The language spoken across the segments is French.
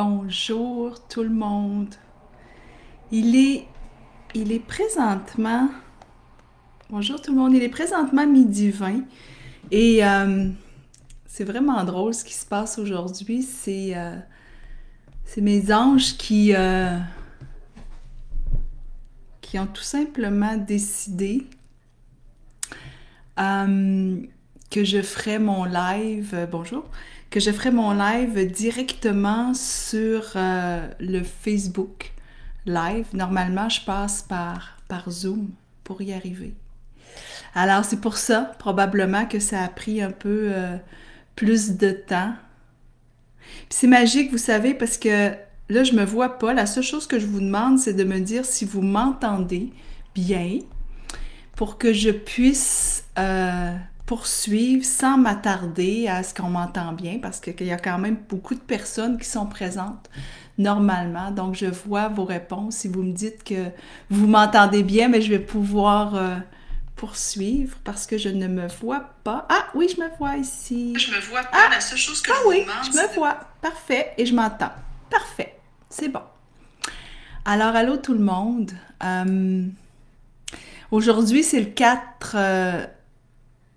Bonjour tout le monde. Il est présentement... Bonjour tout le monde. Il est présentement midi 20 et c'est vraiment drôle ce qui se passe aujourd'hui. C'est mes anges qui ont tout simplement décidé que je ferais mon live... bonjour. Que je ferai mon live directement sur le Facebook Live. Normalement, je passe par Zoom pour y arriver. Alors, c'est pour ça, probablement, que ça a pris un peu plus de temps. Puis c'est magique, vous savez, parce que là, je me vois pas. La seule chose que je vous demande, c'est de me dire si vous m'entendez bien pour que je puisse... poursuivre sans m'attarder à ce qu'on m'entend bien parce qu'il y a quand même beaucoup de personnes qui sont présentes normalement. Donc, je vois vos réponses. Si vous me dites que vous m'entendez bien, mais je vais pouvoir poursuivre parce que je ne me vois pas. Ah oui, je me vois ici. Je me vois pas. La seule chose que je oui, vous demande, je me vois. Parfait. Et je m'entends. Parfait. C'est bon. Alors, allô tout le monde. Aujourd'hui, c'est le 4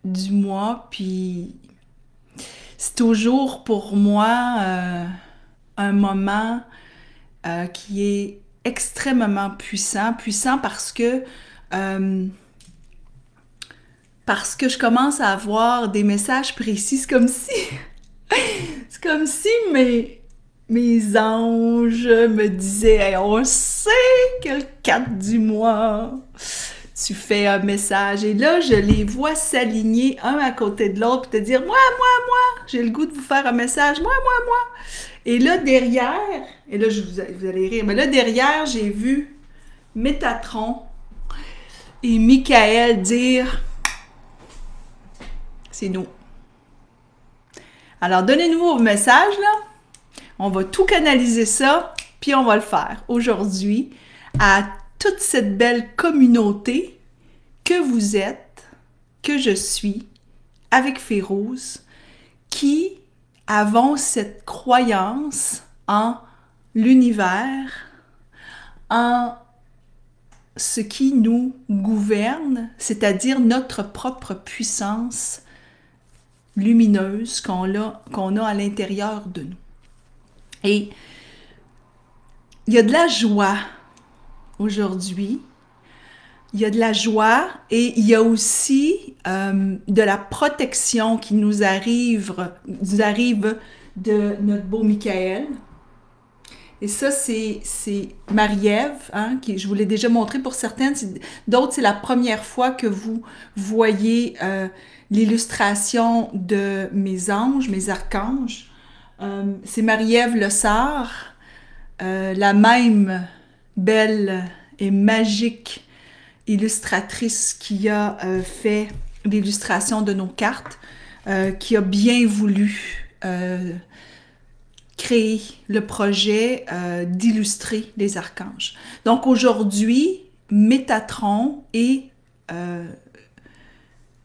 du mois, puis c'est toujours pour moi un moment qui est extrêmement puissant. Puissant parce que je commence à avoir des messages précis. C'est comme si mes anges me disaient hey, on sait que le 4 du mois, tu fais un message. Et là, je les vois s'aligner un à côté de l'autre et te dire moi, j'ai le goût de vous faire un message. Moi. Et là, derrière, et là, vous allez rire, mais là, derrière, j'ai vu Métatron et Michael dire c'est nous. Alors, donnez-nous vos messages, là. On va tout canaliser ça, puis on va le faire aujourd'hui à toute cette belle communauté que vous êtes, que je suis, avec Férouz, qui avons cette croyance en l'univers, en ce qui nous gouverne, c'est-à-dire notre propre puissance lumineuse qu'on a à l'intérieur de nous. Et il y a de la joie aujourd'hui. Il y a de la joie et il y a aussi de la protection qui nous arrive de notre beau Michael. Et ça, c'est Marie-Ève, hein, qui je vous l'ai déjà montré pour certaines. D'autres, c'est la première fois que vous voyez l'illustration de mes anges, mes archanges. C'est Marie-Ève Lessard, la même belle et magique illustratrice qui a fait l'illustration de nos cartes, qui a bien voulu créer le projet d'illustrer les archanges. Donc aujourd'hui, Métatron et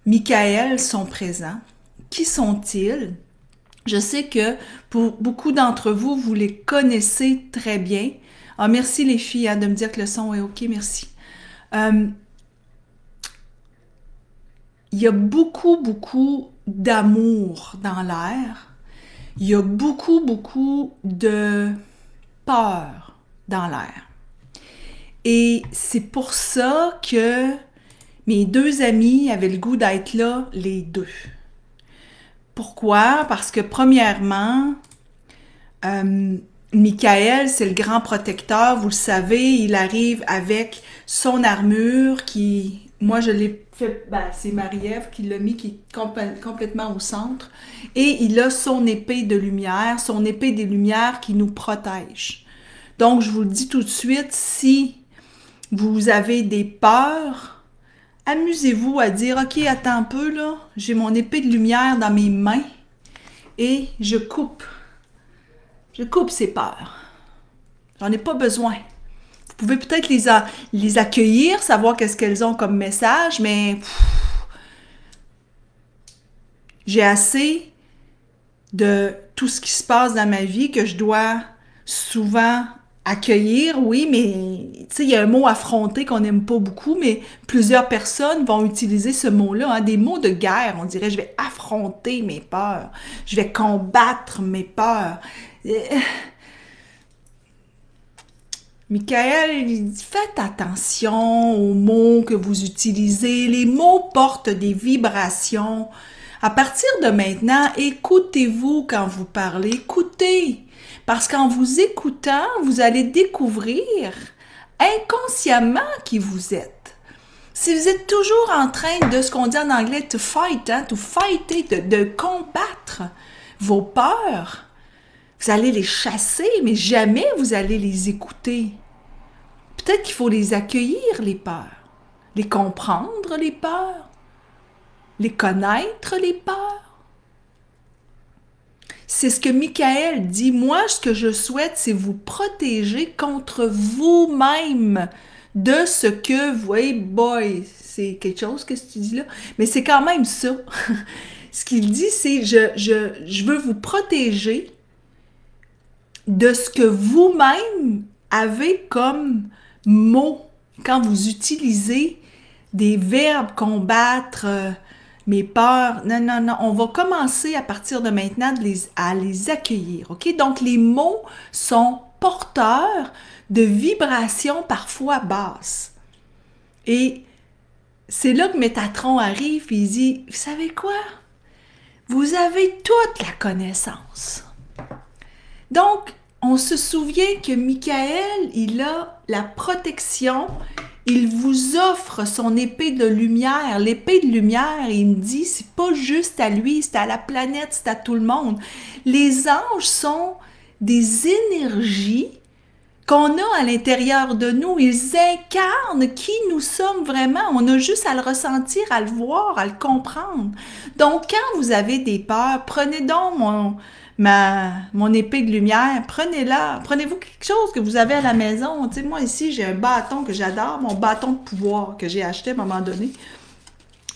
Michael sont présents. Qui sont-ils? Je sais que pour beaucoup d'entre vous, vous les connaissez très bien. Ah, merci les filles de me dire que le son est OK, merci. Il y a beaucoup d'amour dans l'air. Il y a beaucoup de peur dans l'air. Et c'est pour ça que mes deux amis avaient le goût d'être là, les deux. Pourquoi? Parce que premièrement, Michael, c'est le grand protecteur, vous le savez, il arrive avec son armure qui, moi je l'ai fait, c'est Marie-Ève qui l'a mis, qui est complètement au centre, et il a son épée de lumière, son épée des lumières qui nous protège. Donc je vous le dis tout de suite, si vous avez des peurs, amusez-vous à dire, OK, attends un peu, là, j'ai mon épée de lumière dans mes mains et je coupe ces peurs. J'en ai pas besoin. Vous pouvez peut-être les accueillir, savoir qu'est-ce qu'elles ont comme message, mais j'ai assez de tout ce qui se passe dans ma vie que je dois souvent accueillir, oui, mais tu sais, il y a un mot affronter qu'on n'aime pas beaucoup, mais plusieurs personnes vont utiliser ce mot-là, hein, des mots de guerre. On dirait, je vais affronter mes peurs, je vais combattre mes peurs. Michael, il dit, faites attention aux mots que vous utilisez. Les mots portent des vibrations. À partir de maintenant, écoutez-vous quand vous parlez. Écoutez. Parce qu'en vous écoutant, vous allez découvrir inconsciemment qui vous êtes. Si vous êtes toujours en train de ce qu'on dit en anglais, to fight, hein, to fighter, de combattre vos peurs, vous allez les chasser, mais jamais vous allez les écouter. Peut-être qu'il faut les accueillir, les peurs, les comprendre, les peurs, les connaître, les peurs. C'est ce que Michael dit. Moi, ce que je souhaite, c'est vous protéger contre vous-même de ce que, vous voyez, boy, c'est quelque chose que tu dis là, mais c'est quand même ça. Ce qu'il dit, c'est je veux vous protéger de ce que vous-même avez comme mot quand vous utilisez des verbes combattre, mes peurs. Non, non, non. On va commencer à partir de maintenant à les accueillir. OK? Donc, les mots sont porteurs de vibrations parfois basses. Et c'est là que Métatron arrive et il dit, vous savez quoi? Vous avez toute la connaissance. Donc, on se souvient que Michael, il a la protection, il vous offre son épée de lumière. L'épée de lumière, il me dit, c'est pas juste à lui, c'est à la planète, c'est à tout le monde. Les anges sont des énergies qu'on a à l'intérieur de nous. Ils incarnent qui nous sommes vraiment. On a juste à le ressentir, à le voir, à le comprendre. Donc, quand vous avez des peurs, prenez donc mon épée de lumière, prenez-la. Prenez-vous quelque chose que vous avez à la maison. Tu sais, moi, ici, j'ai un bâton que j'adore, mon bâton de pouvoir que j'ai acheté à un moment donné.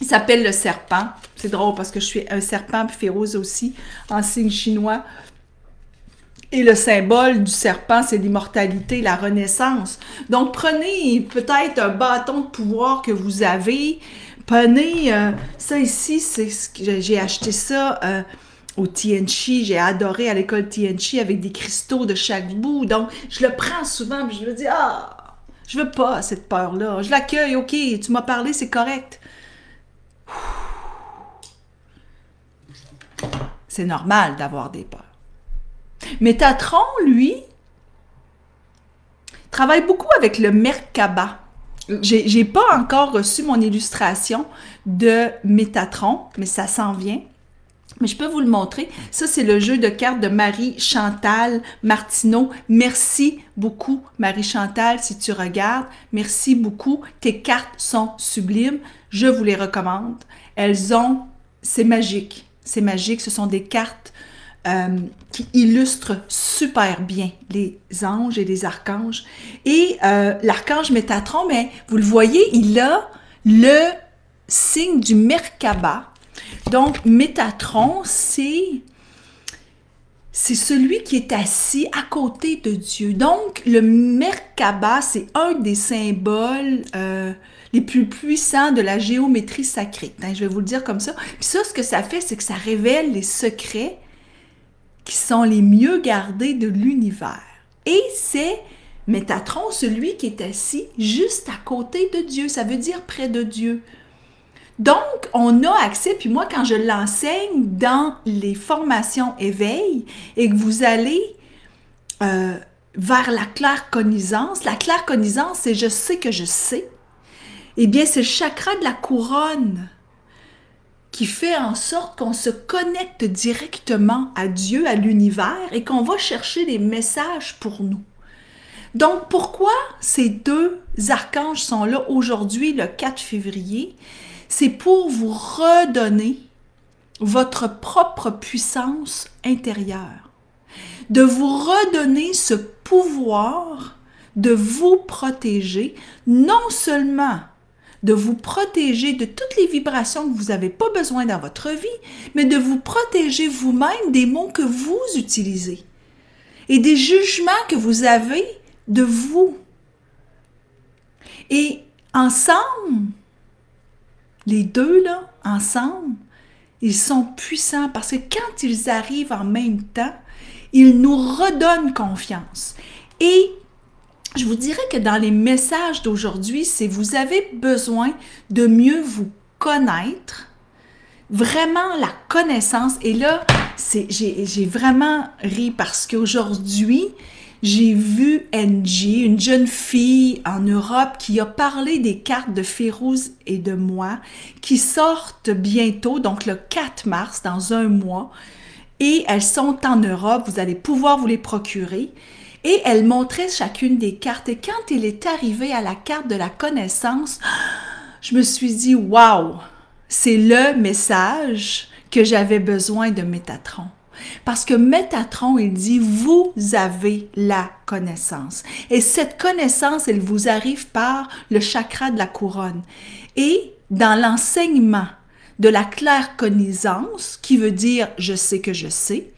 Il s'appelle le serpent. C'est drôle parce que je suis un serpent puis féroce aussi, en signe chinois. Et le symbole du serpent, c'est l'immortalité, la renaissance. Donc, prenez peut-être un bâton de pouvoir que vous avez. Prenez ça ici, c'est ce que j'ai acheté ça au Tianchi. J'ai adoré à l'école Tianchi avec des cristaux de chaque bout. Donc, je le prends souvent et je me dis, ah, je veux pas cette peur-là. Je l'accueille, ok, tu m'as parlé, c'est correct. C'est normal d'avoir des peurs. Métatron, lui, travaille beaucoup avec le Merkaba. J'ai pas encore reçu mon illustration de Métatron, mais ça s'en vient. Mais je peux vous le montrer. Ça, c'est le jeu de cartes de Marie-Chantal Martineau. Merci beaucoup, Marie-Chantal, si tu regardes. Merci beaucoup. Tes cartes sont sublimes. Je vous les recommande. C'est magique. C'est magique. Ce sont des cartes qui illustre super bien les anges et les archanges. Et l'archange Métatron, mais vous le voyez, il a le signe du Merkaba. Donc, Métatron, c'est celui qui est assis à côté de Dieu. Donc, le Merkaba, c'est un des symboles les plus puissants de la géométrie sacrée. Hein, je vais vous le dire comme ça. Puis ça, ce que ça fait, c'est que ça révèle les secrets qui sont les mieux gardés de l'univers. Et c'est Métatron, celui qui est assis juste à côté de Dieu. Ça veut dire près de Dieu. Donc, on a accès, puis moi, quand je l'enseigne dans les formations éveil, et que vous allez vers la claircognizance, c'est « je sais que je sais », eh bien, c'est le chakra de la couronne qui fait en sorte qu'on se connecte directement à Dieu, à l'univers, et qu'on va chercher les messages pour nous. Donc, pourquoi ces deux archanges sont là aujourd'hui, le 4 février? C'est pour vous redonner votre propre puissance intérieure, de vous redonner ce pouvoir de vous protéger, non seulement de vous protéger de toutes les vibrations que vous n'avez pas besoin dans votre vie, mais de vous protéger vous-même des mots que vous utilisez. et des jugements que vous avez de vous. Et ensemble, les deux, là, ensemble, ils sont puissants parce que quand ils arrivent en même temps, ils nous redonnent confiance. Et je vous dirais que dans les messages d'aujourd'hui, c'est vous avez besoin de mieux vous connaître, vraiment la connaissance. Et là, j'ai vraiment ri parce qu'aujourd'hui, j'ai vu Angie, une jeune fille en Europe qui a parlé des cartes de Férouz et de moi qui sortent bientôt, donc le 4 mars, dans un mois. Et elles sont en Europe, vous allez pouvoir vous les procurer. Et elle montrait chacune des cartes. Et quand il est arrivé à la carte de la connaissance, je me suis dit, waouh, c'est le message que j'avais besoin de Métatron. Parce que Métatron, il dit, vous avez la connaissance. Et cette connaissance, elle vous arrive par le chakra de la couronne. Et dans l'enseignement de la claire connaissance, qui veut dire je sais que je sais,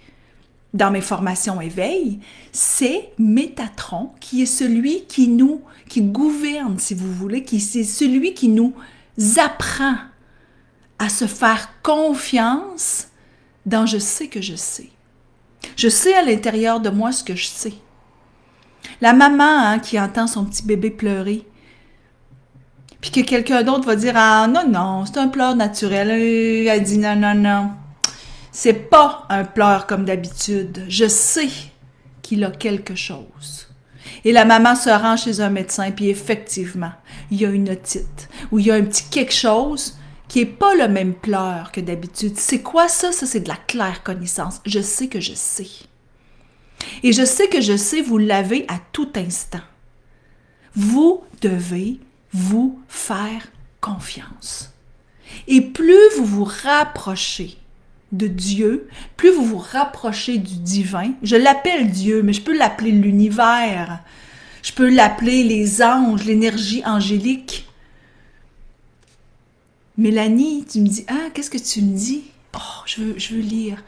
dans mes formations éveil, c'est Métatron qui est celui qui gouverne, si vous voulez, c'est celui qui nous apprend à se faire confiance dans je sais que je sais. Je sais à l'intérieur de moi ce que je sais. La maman qui entend son petit bébé pleurer, puis que quelqu'un d'autre va dire « Ah non, non, c'est un pleur naturel. » Elle dit « Non, non, non. C'est pas un pleur comme d'habitude. Je sais qu'il a quelque chose. » Et la maman se rend chez un médecin, puis effectivement, il y a une otite, ou il y a un petit quelque chose qui n'est pas le même pleur que d'habitude. C'est quoi ça? Ça, c'est de la claire connaissance. Je sais que je sais. Et je sais que je sais, vous l'avez à tout instant. Vous devez vous faire confiance. Et plus vous vous rapprochez de Dieu, plus vous vous rapprochez du divin, je l'appelle Dieu, mais je peux l'appeler l'univers, je peux l'appeler les anges, l'énergie angélique. Mélanie, tu me dis, ah, qu'est-ce que tu me dis? Oh, je veux lire.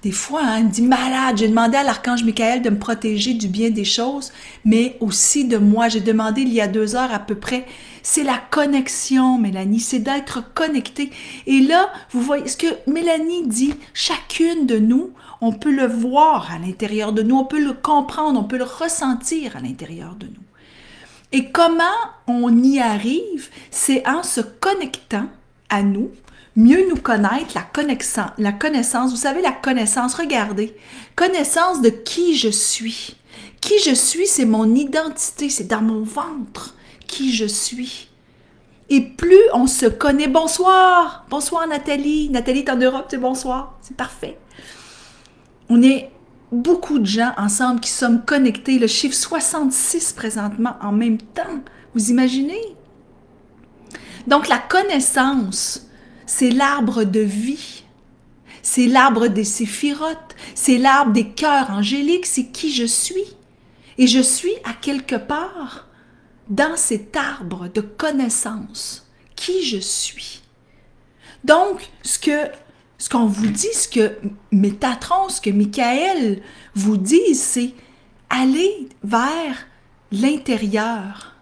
Des fois, elle me dit, malade, j'ai demandé à l'archange Michael de me protéger du bien des choses, mais aussi de moi. J'ai demandé il y a 2 heures à peu près. C'est la connexion, Mélanie, c'est d'être connecté. Et là, vous voyez ce que Mélanie dit, chacune de nous, on peut le voir à l'intérieur de nous, on peut le comprendre, on peut le ressentir à l'intérieur de nous. Et comment on y arrive? C'est en se connectant à nous, mieux nous connaître, la connaissance. Vous savez, la connaissance, regardez, connaissance de qui je suis. Qui je suis, c'est mon identité, c'est dans mon ventre, qui je suis. Et plus on se connaît, bonsoir, bonsoir Nathalie, Nathalie est en Europe, c'est bonsoir, c'est parfait. On est beaucoup de gens ensemble qui sommes connectés, le chiffre 66 présentement en même temps, vous imaginez? Donc la connaissance, c'est l'arbre de vie, c'est l'arbre des séphirotes, c'est l'arbre des cœurs angéliques, c'est qui je suis. Et je suis à quelque part dans cet arbre de connaissance, qui je suis. Donc, ce qu'on vous dit, ce que Métatron, ce que Michael vous dit, c'est aller vers l'intérieur.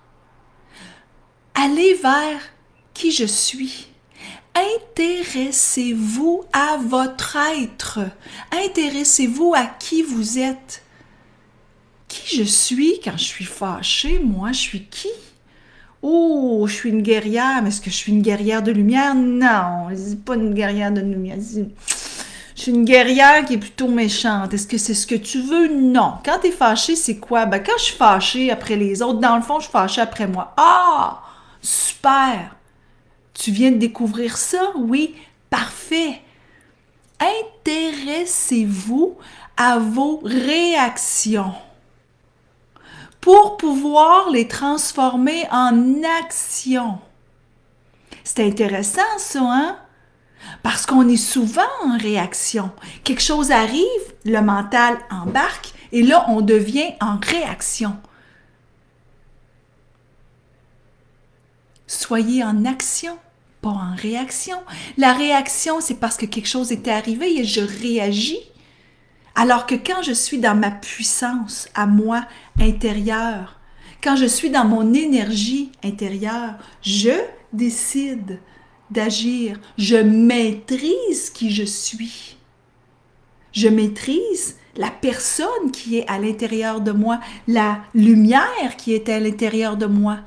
Aller vers qui je suis. Intéressez-vous à votre être. Intéressez-vous à qui vous êtes. Qui je suis quand je suis fâchée, moi, je suis qui? Oh, je suis une guerrière, mais est-ce que je suis une guerrière de lumière? Non, je dis pas une guerrière de lumière. Je suis une guerrière qui est plutôt méchante. Est-ce que c'est ce que tu veux? Non. Quand tu es fâchée, c'est quoi? Ben, quand je suis fâchée après les autres, dans le fond, je suis fâchée après moi. Ah! Super! Tu viens de découvrir ça? Oui, parfait. Intéressez-vous à vos réactions pour pouvoir les transformer en action. C'est intéressant, ça, hein? Parce qu'on est souvent en réaction. Quelque chose arrive, le mental embarque, et là, on devient en réaction. Soyez en action, pas en réaction. La réaction, c'est parce que quelque chose était arrivé et je réagis Alors que quand je suis dans ma puissance à moi intérieure, quand je suis dans mon énergie intérieure, je décide d'agir. Je maîtrise qui je suis. Je maîtrise la personne qui est à l'intérieur de moi, la lumière qui est à l'intérieur de moi.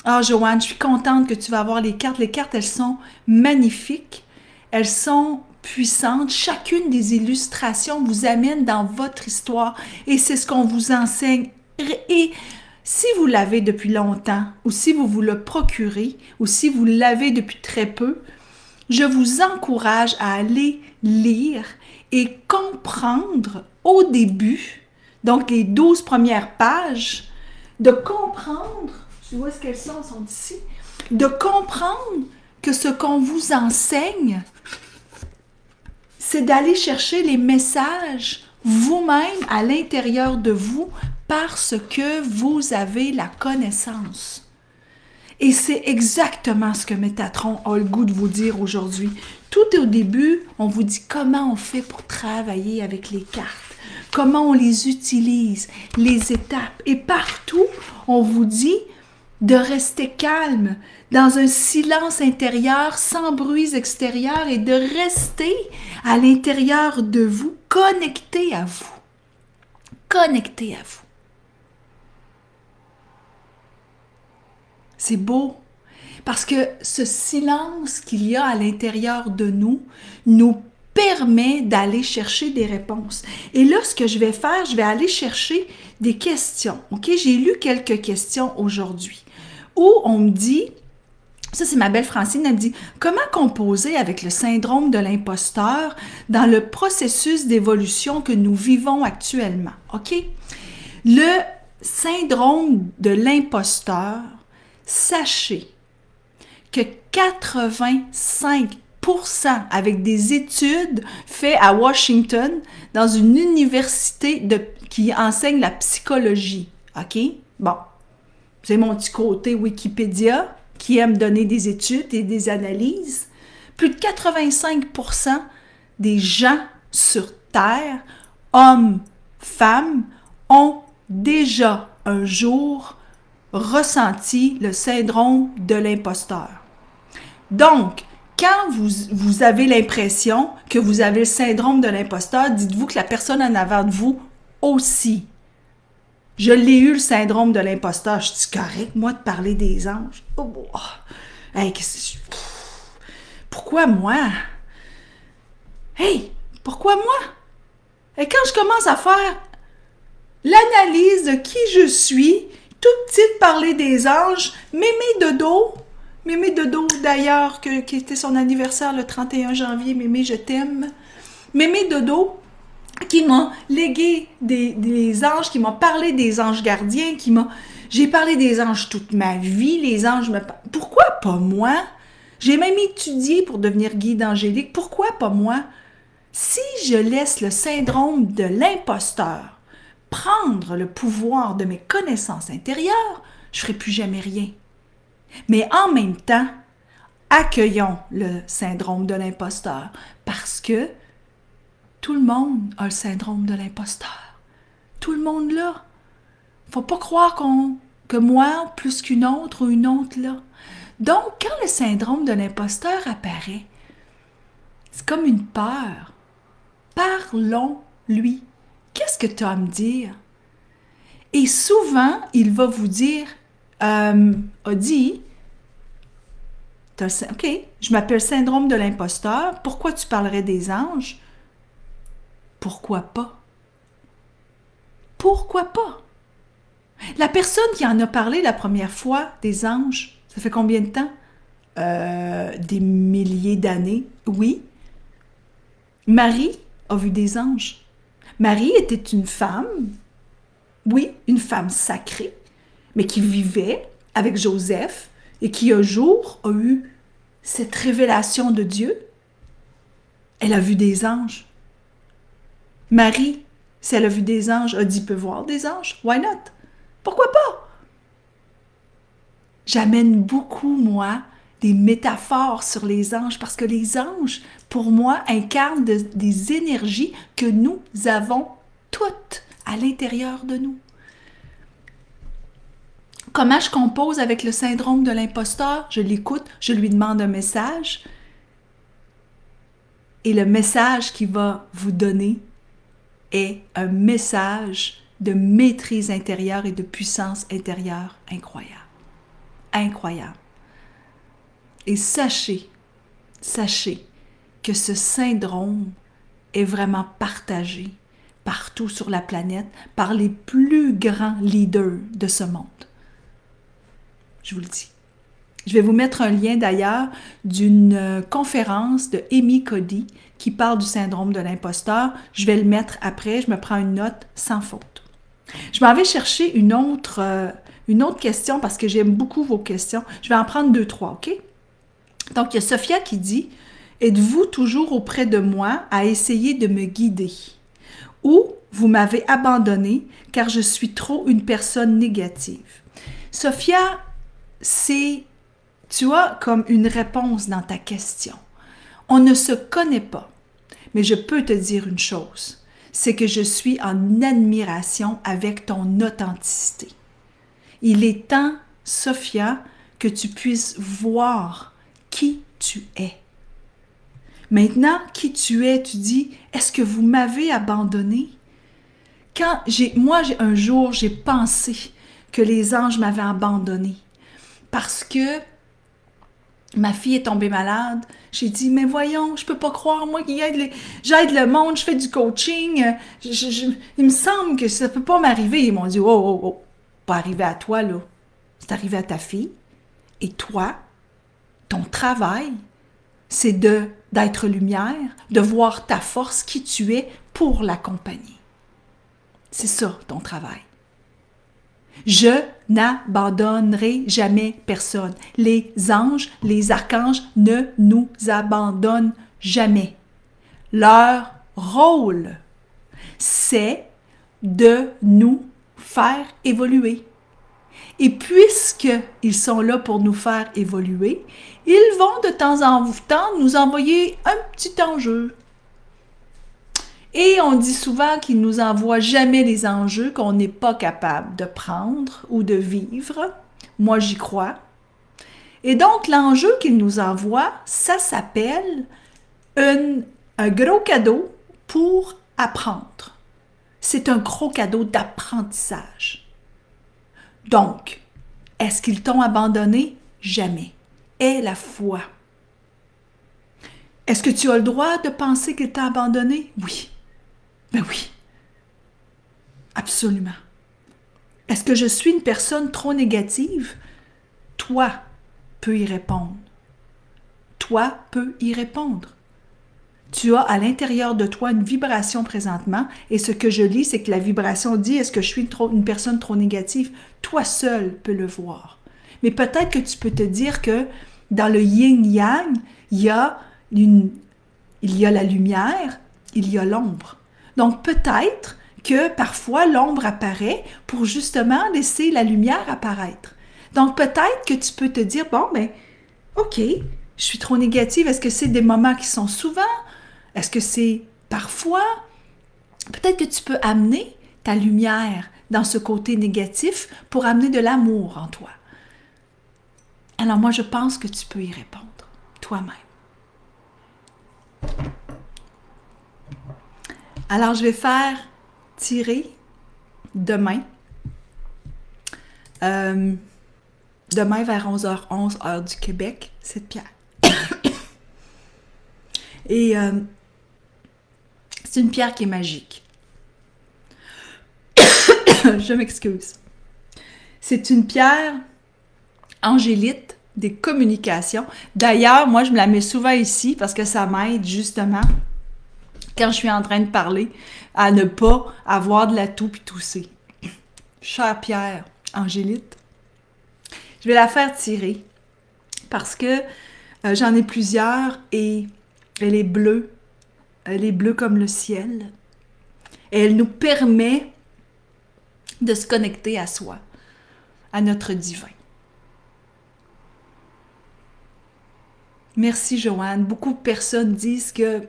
Ah, Joanne, je suis contente que tu vas avoir les cartes. Les cartes, elles sont magnifiques. Elles sont puissantes. Chacune des illustrations vous amène dans votre histoire et c'est ce qu'on vous enseigne. Et si vous l'avez depuis longtemps ou si vous vous le procurez ou si vous l'avez depuis très peu, je vous encourage à aller lire et comprendre au début, donc les 12 premières pages, de comprendre, tu vois ce qu'elles sont ici, de comprendre que ce qu'on vous enseigne, c'est d'aller chercher les messages vous-même à l'intérieur de vous parce que vous avez la connaissance. Et c'est exactement ce que Métatron a le goût de vous dire aujourd'hui. Tout au début, on vous dit comment on fait pour travailler avec les cartes, comment on les utilise, les étapes. Et partout, on vous dit de rester calme, dans un silence intérieur, sans bruits extérieurs, et de rester à l'intérieur de vous, connecté à vous. Connecté à vous. C'est beau, parce que ce silence qu'il y a à l'intérieur de nous permet d'aller chercher des réponses. Et là, ce que je vais faire, je vais aller chercher des questions. OK? J'ai lu quelques questions aujourd'hui où on me dit, ça c'est ma belle Francine, elle me dit, comment composer avec le syndrome de l'imposteur dans le processus d'évolution que nous vivons actuellement? OK? Le syndrome de l'imposteur, sachez que 85% avec des études faites à Washington dans une université qui enseigne la psychologie. OK? Bon, c'est mon petit côté Wikipédia qui aime donner des études et des analyses. Plus de 85% des gens sur Terre, hommes, femmes, ont déjà un jour ressenti le syndrome de l'imposteur. Donc, quand vous avez l'impression que vous avez le syndrome de l'imposteur, dites-vous que la personne en avant de vous aussi. Je l'ai eu, le syndrome de l'imposteur. Je suis correct, moi, de parler des anges. Oh, oh. Hey, pourquoi moi? Hey, pourquoi moi? Et quand je commence à faire l'analyse de qui je suis, toute petite parler des anges, Mémé Dodo d'ailleurs, qui était son anniversaire le 31 janvier, Mémé, je t'aime. Mémé Dodo, qui m'a légué des anges, qui m'a parlé des anges gardiens, j'ai parlé des anges toute ma vie, les anges Pourquoi pas moi? J'ai même étudié pour devenir guide angélique, pourquoi pas moi? Si je laisse le syndrome de l'imposteur prendre le pouvoir de mes connaissances intérieures, je ne ferai plus jamais rien. Mais en même temps, accueillons le syndrome de l'imposteur parce que tout le monde a le syndrome de l'imposteur. Tout le monde l'a. Faut pas croire que moi, plus qu'une autre ou une autre là. Donc, quand le syndrome de l'imposteur apparaît, c'est comme une peur. Parlons-lui. Qu'est-ce que tu as à me dire? Et souvent, il va vous dire, Audie, OK, je m'appelle syndrome de l'imposteur. Pourquoi tu parlerais des anges? Pourquoi pas? Pourquoi pas? La personne qui en a parlé la première fois des anges, ça fait combien de temps? Des milliers d'années, oui. Marie a vu des anges. Marie était une femme, oui, une femme sacrée, mais qui vivait avec Joseph et qui un jour a eu cette révélation de Dieu. Elle a vu des anges. Marie, si elle a vu des anges, a dit peut voir des anges. Why not? Pourquoi pas? J'amène beaucoup, moi, des métaphores sur les anges, parce que les anges, pour moi, incarnent des énergies que nous avons toutes à l'intérieur de nous. Comment je compose avec le syndrome de l'imposteur? Je l'écoute, je lui demande un message. Et le message qu'il va vous donner est un message de maîtrise intérieure et de puissance intérieure incroyable. Incroyable. Et sachez que ce syndrome est vraiment partagé partout sur la planète par les plus grands leaders de ce monde. Je vous le dis. Je vais vous mettre un lien d'ailleurs d'une conférence de Amy Cuddy qui parle du syndrome de l'imposteur. Je vais le mettre après, je me prends une note sans faute. Je m'en vais chercher une autre question parce que j'aime beaucoup vos questions. Je vais en prendre 2, 3, OK? Donc, il y a Sophia qui dit « Êtes-vous toujours auprès de moi à essayer de me guider? Ou vous m'avez abandonné car je suis trop une personne négative? » Sophia, tu as comme une réponse dans ta question. On ne se connaît pas, mais je peux te dire une chose, c'est que je suis en admiration avec ton authenticité. Il est temps, Sophia, que tu puisses voir qui tu es. Maintenant, qui tu es, tu dis, est-ce que vous m'avez abandonné? Un jour, j'ai pensé que les anges m'avaient abandonné parce que ma fille est tombée malade. J'ai dit, mais voyons, je peux pas croire, moi qui j'aide le monde, je fais du coaching, il me semble que ça peut pas m'arriver. Ils m'ont dit, oh, pas arrivé à toi, là. C'est arrivé à ta fille. Et toi, ton travail, c'est d'être lumière, de voir ta force, qui tu es, pour l'accompagner. C'est ça, ton travail. Je n'abandonnerai jamais personne. Les anges, les archanges ne nous abandonnent jamais. Leur rôle, c'est de nous faire évoluer. Et puisqu'ils sont là pour nous faire évoluer, ils vont de temps en temps nous envoyer un petit enjeu. Et on dit souvent qu'ils ne nous envoient jamais les enjeux qu'on n'est pas capable de prendre ou de vivre. Moi, j'y crois. Et donc, l'enjeu qu'ils nous envoient, ça s'appelle un gros cadeau pour apprendre. C'est un gros cadeau d'apprentissage. Donc, est-ce qu'ils t'ont abandonné? Jamais. Aie la foi. Est-ce que tu as le droit de penser qu'il t'a abandonné? Oui. Ben oui. Absolument. Est-ce que je suis une personne trop négative? Toi peux y répondre. Toi peux y répondre. Tu as à l'intérieur de toi une vibration présentement et ce que je lis, c'est que la vibration dit, est-ce que je suis une personne trop négative? Toi seul peux le voir. Mais peut-être que tu peux te dire que dans le yin-yang, il y a la lumière, il y a l'ombre. Donc peut-être que parfois l'ombre apparaît pour justement laisser la lumière apparaître. Donc peut-être que tu peux te dire, bon, ben, OK, je suis trop négative. Est-ce que c'est des moments qui sont souvent? Est-ce que c'est parfois? Peut-être que tu peux amener ta lumière dans ce côté négatif pour amener de l'amour en toi. Alors moi, je pense que tu peux y répondre toi-même. Alors, je vais faire tirer demain vers 11h11, heure du Québec, cette pierre. Et c'est une pierre qui est magique. Je m'excuse. C'est une pierre angélite des communications. D'ailleurs, moi, je me la mets souvent ici parce que ça m'aide justement quand je suis en train de parler à ne pas avoir de la toux puis tousser. Chère pierre angélite, je vais la faire tirer parce que j'en ai plusieurs et elle est bleue. Elle est bleue comme le ciel. Et elle nous permet de se connecter à soi, à notre divin. Merci, Joanne. Beaucoup de personnes disent que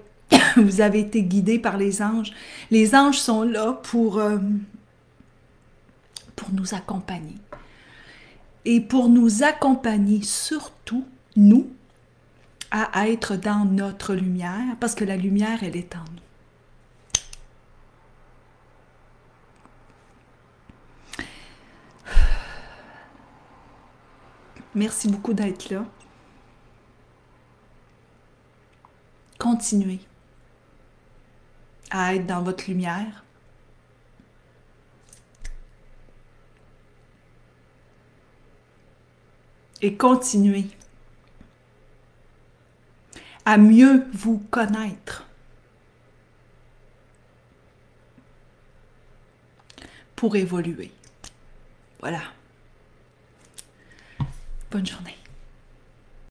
vous avez été guidés par les anges. Les anges sont là pour nous accompagner. Et pour nous accompagner, surtout, nous, à être dans notre lumière, parce que la lumière, elle est en nous. Merci beaucoup d'être là. Continuez à être dans votre lumière. Et continuez à mieux vous connaître pour évoluer. Voilà. Bonne journée.